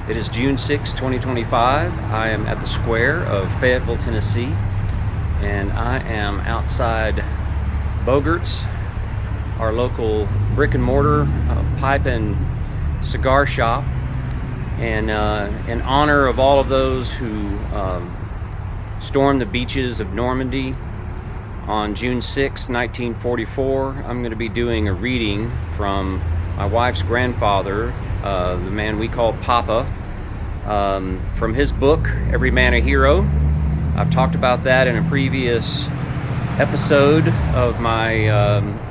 It is June 6, 2025. I am at the square of Fayetteville, Tennessee, and I am outside Bogart's, our local brick and mortar pipe and cigar shop. And in honor of all of those who stormed the beaches of Normandy on June 6, 1944, I'm going to be doing a reading from my wife's grandfather, the man we call Papa, from his book, Every Man a Hero. I've talked about that in a previous episode of my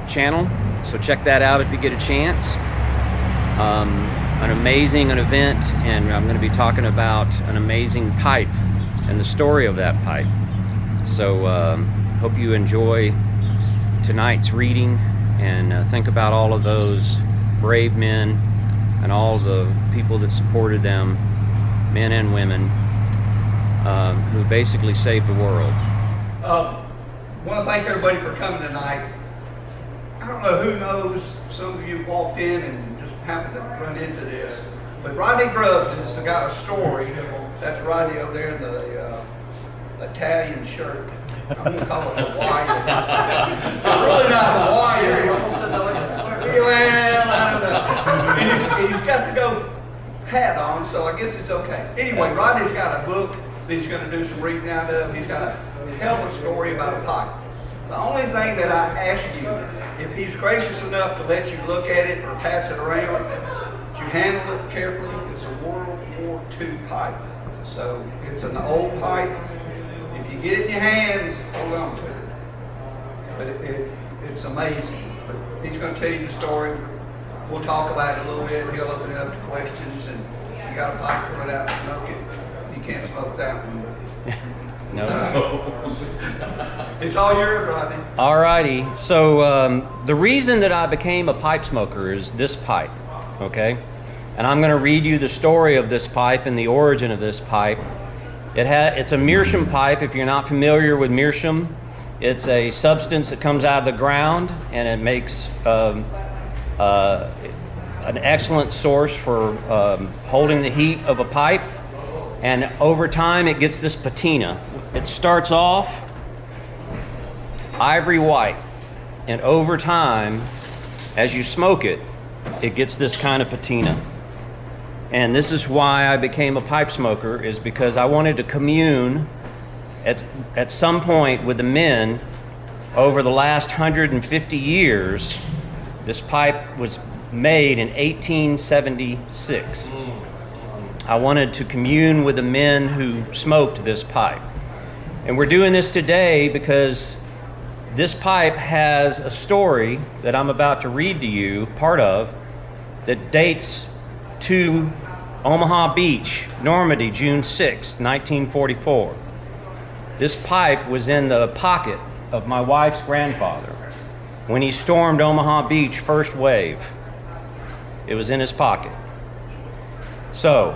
channel, so check that out if you get a chance. An amazing event, and I'm going to be talking about an amazing pipe and the story of that pipe. So hope you enjoy tonight's reading and think about all of those brave men and all the people that supported them, men and women, who basically saved the world. I want to thank everybody for coming tonight. I don't know who knows, some of you walked in and just happened to run into this, but Rodney Grubbs has got a story. That's Rodney over there in the Italian shirt. I'm going to call it Hawaiian. It's really not Hawaiian. Well, I don't know. And he's got the go hat on, so I guess it's okay. Anyway, Rodney's got a book that he's going to do some reading out of. He's got a hell of a story about a pipe. The only thing that I ask you, if he's gracious enough to let you look at it or pass it around, that you handle it carefully. It's a World War II pipe. So it's an old pipe. If you get it in your hands, hold on to it. But it's amazing. But he's going to tell you the story. We'll talk about it a little bit. He'll open it up to questions. And if you got a pipe, pull it out and smoke it. You can't smoke that one. No. It's all yours, Rodney. Alrighty. So the reason that I became a pipe smoker is this pipe, okay? And I'm going to read you the story of this pipe and the origin of this pipe. It's a meerschaum pipe. If you're not familiar with meerschaum, it's a substance that comes out of the ground, and it makes an excellent source for holding the heat of a pipe. And over time, it gets this patina. It starts off ivory white, and over time, as you smoke it, it gets this kind of patina. And this is why I became a pipe smoker, is because I wanted to commune at some point with the men. Over the last 150 years, this pipe was made in 1876. I wanted to commune with the men who smoked this pipe. And we're doing this today because this pipe has a story that I'm about to read to you, part of, that dates to Omaha Beach, Normandy, June 6, 1944. This pipe was in the pocket of my wife's grandfather when he stormed Omaha Beach first wave. It was in his pocket. So,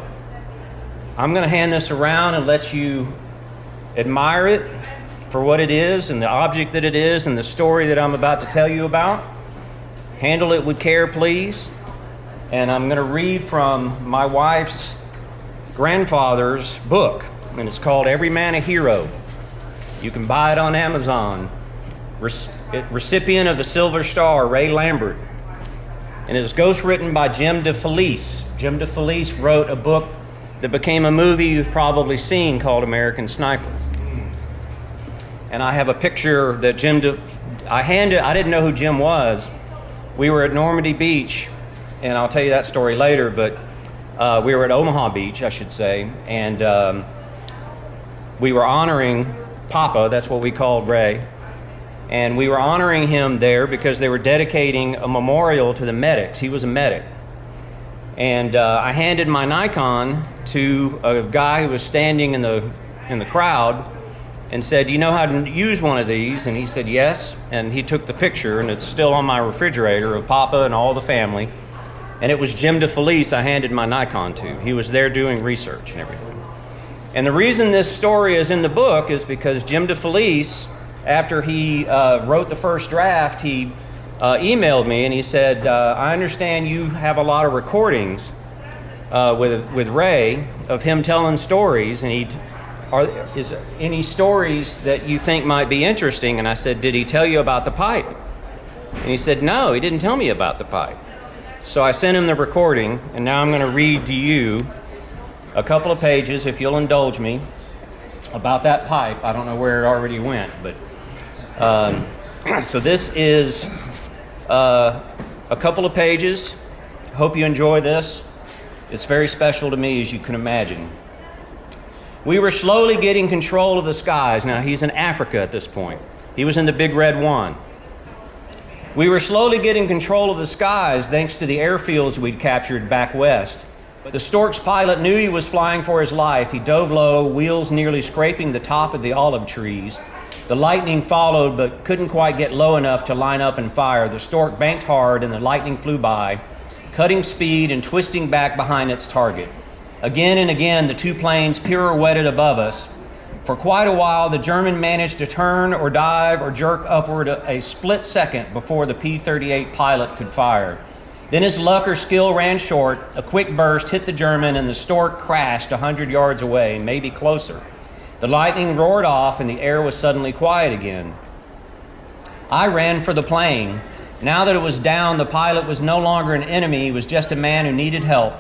I'm going to hand this around and let you admire it for what it is and the object that it is and the story that I'm about to tell you about. Handle it with care, please. And I'm going to read from my wife's grandfather's book, and it's called Every Man a Hero. You can buy it on Amazon. Recipient of the Silver Star, Ray Lambert. And it was ghostwritten by Jim DeFelice. Jim DeFelice wrote a book that became a movie you've probably seen called American Sniper. And I have a picture that I didn't know who Jim was. We were at Normandy Beach, and I'll tell you that story later, but we were at Omaha Beach, I should say, and we were honoring Papa, that's what we called Ray, and we were honoring him there because they were dedicating a memorial to the medics. He was a medic. And I handed my Nikon to a guy who was standing in the crowd and said, "Do you know how to use one of these?" And he said, "Yes." And he took the picture, and it's still on my refrigerator, of Papa and all the family. And it was Jim DeFelice I handed my Nikon to. He was there doing research and everything. And the reason this story is in the book is because Jim DeFelice, after he wrote the first draft, he emailed me and he said, "I understand you have a lot of recordings with Ray of him telling stories, and is any stories that you think might be interesting? And I said, did he tell you about the pipe? And he said, no, he didn't tell me about the pipe. So I sent him the recording, and now I'm going to read to you a couple of pages, if you'll indulge me, about that pipe. I don't know where it already went, but so this is a couple of pages. Hope you enjoy this. It's very special to me, as you can imagine. We were slowly getting control of the skies. Now, he's in Africa at this point. He was in the Big Red One. We were slowly getting control of the skies thanks to the airfields we'd captured back west. The Stork's pilot knew he was flying for his life. He dove low, wheels nearly scraping the top of the olive trees. The lightning followed, but couldn't quite get low enough to line up and fire. The Stork banked hard, and the lightning flew by, cutting speed and twisting back behind its target. Again and again, the two planes pirouetted above us. For quite a while, the German managed to turn or dive or jerk upward a split second before the P-38 pilot could fire. Then his luck or skill ran short. A quick burst hit the German, and the Stork crashed 100 yards away, maybe closer. The lightning roared off, and the air was suddenly quiet again. I ran for the plane. Now that it was down, the pilot was no longer an enemy. He was just a man who needed help.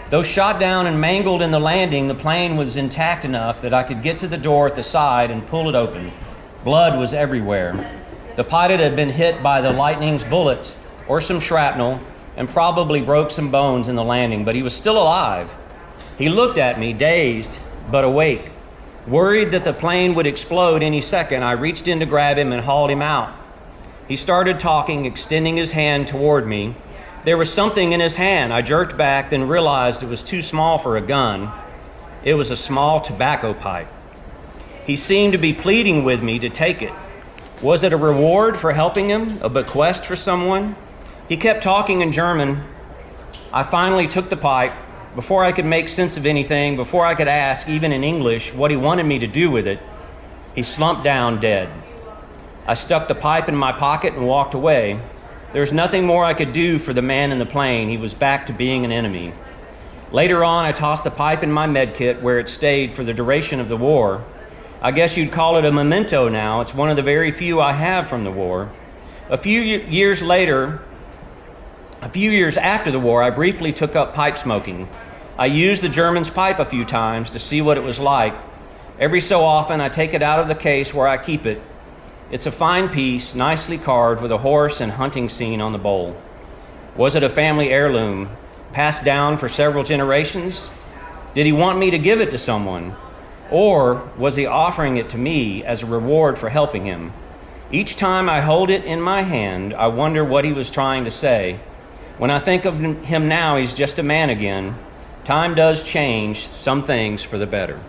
Though shot down and mangled in the landing, the plane was intact enough that I could get to the door at the side and pull it open. Blood was everywhere. The pilot had been hit by the lightning's bullets or some shrapnel and probably broke some bones in the landing, but he was still alive. He looked at me, dazed but awake. Worried that the plane would explode any second, I reached in to grab him and hauled him out. He started talking, extending his hand toward me. There was something in his hand. I jerked back, then realized it was too small for a gun. It was a small tobacco pipe. He seemed to be pleading with me to take it. Was it a reward for helping him? A bequest for someone? He kept talking in German. I finally took the pipe. Before I could make sense of anything, before I could ask, even in English, what he wanted me to do with it, he slumped down dead. I stuck the pipe in my pocket and walked away. There was nothing more I could do for the man in the plane. He was back to being an enemy. Later on, I tossed the pipe in my med kit where it stayed for the duration of the war. I guess you'd call it a memento now. It's one of the very few I have from the war. A few years after the war, I briefly took up pipe smoking. I used the German's pipe a few times to see what it was like. Every so often, I take it out of the case where I keep it. It's a fine piece, nicely carved with a horse and hunting scene on the bowl. Was it a family heirloom, passed down for several generations? Did he want me to give it to someone? Or was he offering it to me as a reward for helping him? Each time I hold it in my hand, I wonder what he was trying to say. When I think of him now, he's just a man again. Time does change some things for the better.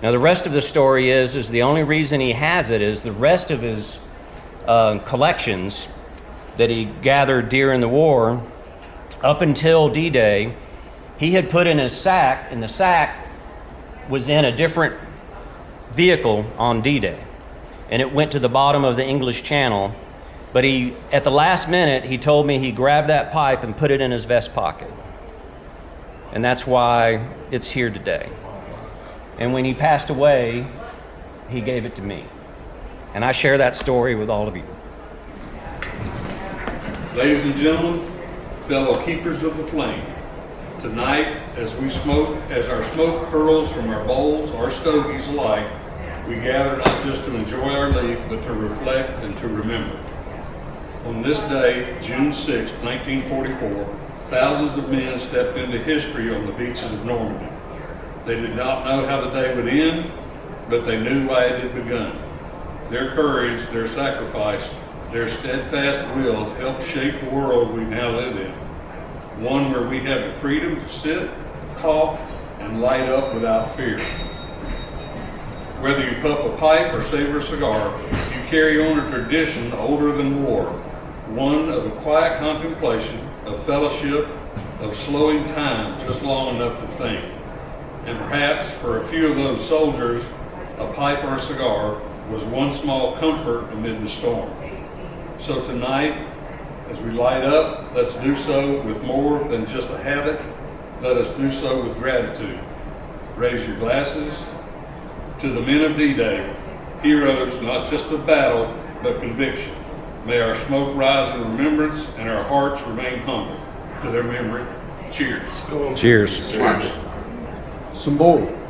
Now, the rest of the story is the only reason he has it is the rest of his collections that he gathered during the war, up until D-Day, he had put in his sack, and the sack was in a different vehicle on D-Day. And it went to the bottom of the English Channel. But at the last minute, he told me he grabbed that pipe and put it in his vest pocket. And that's why it's here today. And when he passed away, he gave it to me. And I share that story with all of you. Ladies and gentlemen, fellow keepers of the flame, tonight as our smoke curls from our bowls, our stogies alike, we gather not just to enjoy our leaf, but to reflect and to remember. On this day, June 6, 1944, thousands of men stepped into history on the beaches of Normandy. They did not know how the day would end, but they knew why it had begun. Their courage, their sacrifice, their steadfast will helped shape the world we now live in. One where we have the freedom to sit, talk, and light up without fear. Whether you puff a pipe or savor a cigar, you carry on a tradition older than war, one of a quiet contemplation, of fellowship, of slowing time just long enough to think. And perhaps for a few of those soldiers, a pipe or a cigar was one small comfort amid the storm. So tonight, as we light up, let's do so with more than just a habit, let us do so with gratitude. Raise your glasses to the men of D-Day, heroes not just of battle, but conviction. May our smoke rise in remembrance and our hearts remain humble. To their memory, cheers. Cheers. Cheers. Some more.